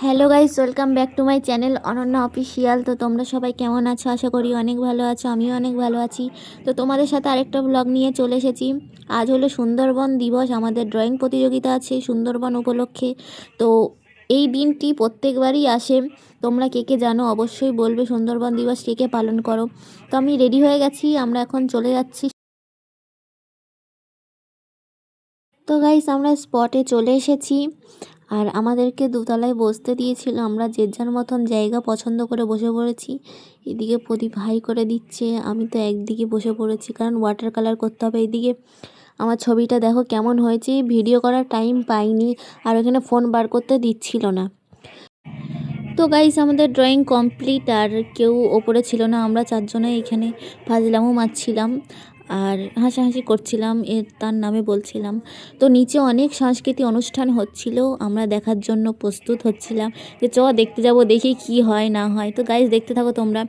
Hello guys, welcome back to my channel Ananya official. তো তোমরা সবাই কেমন আছো? আশা করি অনেক ভালো আছো, আমিও অনেক ভালো আছি। তো তোমাদের সাথে আরেকটা ব্লগ নিয়ে চলে এসেছি। আজ হলো সুন্দরবন দিবস, আমাদের ড্রয়িং প্রতিযোগিতা আছে সুন্দরবন উপলক্ষে। তো এই দিনটি প্রত্যেকবারই আসে। তোমরা কে কে জানো অবশ্যই বলবে সুন্দরবন দিবস কে কে পালন করো। তো আমি রেডি হয়ে গেছি, আমরা এখন চলে যাচ্ছি। তো গাইস, আমরা স্পটে চলে এসেছি আর আমাদেরকে দোতলায় বসতে দিয়েছিল। আমরা যে যার মতন জায়গা পছন্দ করে বসে পড়েছি। এদিকে প্রদীপ হাই করে দিচ্ছে, আমি তো একদিকে বসে পড়েছি কারণ ওয়াটার কালার করতে হবে। এদিকে আমার ছবিটা দেখো কেমন হয়েছে, ভিডিও করার টাইম পাইনি আর ওখানে ফোন বার করতে দিচ্ছিল না। তো গাইস, আমাদের ড্রয়িং কমপ্লিট আর কেউ ওপরে ছিল না, আমরা চারজনে এখানে ফাজলামও মারছিলাম আর হাসাহাসি করছিলাম, তার নামে বলছিলাম। তো নিচে অনেক সাংস্কৃতিক অনুষ্ঠান হচ্ছিল, আমরা দেখার জন্য প্রস্তুত হচ্ছিলাম যে দেখতে যাব, দেখি কি হয় না হয়। তো গাইস, দেখতে থাকো তোমরা।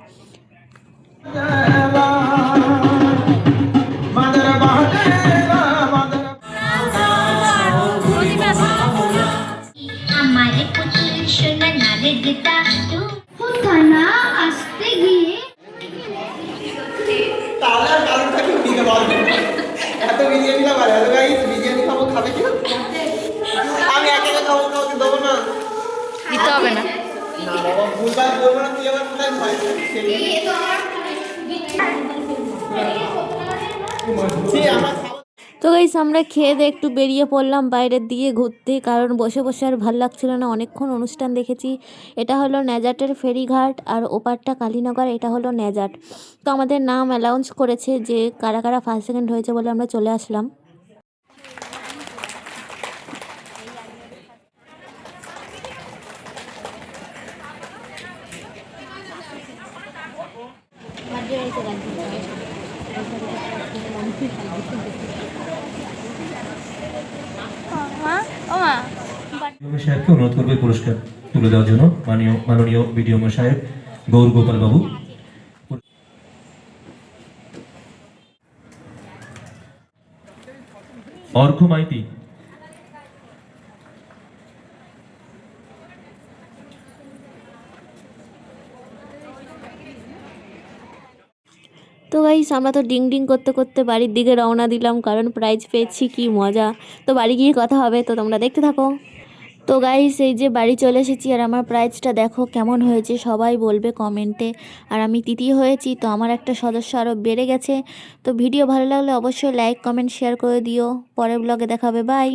আসতে গিয়ে তাহলে আর কারণ থাকে দিতে পারবে এত বিরিয়ানি খাবো আর এত গাইস বিরিয়ানি খাবো, খাবে কি? আমি একা একা খাবো, কাউকে দেবো না, দিতে হবে না। না বাবা ভুলভাল বলবো না, তুই আবার কোথায় ভয় আমার। তো গাইস, আমরা খেয়ে দিয়ে একটু বেরিয়ে পড়লাম বাইরের দিকে ঘুরতে, কারণ বসে বসে আর ভাল লাগছিল না, অনেকক্ষণ অনুষ্ঠান দেখেছি। এটা হলো ন্যাজাটের ফেরিঘাট আর ওপারটা কালীনগর, এটা হলো ন্যাজাট। তো আমাদের নাম অ্যানাউন্স করেছে যে কারা কারা ফার্স্ট সেকেন্ড হয়েছে বলে আমরা চলে আসলাম। সাহেবকে অনুরোধ করবে পুরস্কার তুলে দেওয়ার জন্য। মাননীয় বিডিও সাহেব গৌর গোপাল বাবু। অর্ঘ মাইতি। তো গাইস, আমরা তো ডিং ডিং করতে করতে বাড়ির দিকে রওনা দিলাম, কারণ প্রাইজ পেয়েছি, কি মজা। তো বাড়ি গিয়ে কথা হবে, তো তোমরা দেখতে থাকো। তো গাইস, এই যে বাড়ি চলে এসেছি আর আমার প্রাইজটা দেখো কেমন হয়েছে, সবাই বলবে কমেন্টে। আর আমি তৃতীয় হয়েছি, তো আমার একটা সদস্য আরও বেড়ে গেছে। তো ভিডিও ভালো লাগলে অবশ্যই লাইক কমেন্ট শেয়ার করে দিও। পরের ব্লগে দেখাবে, বাই।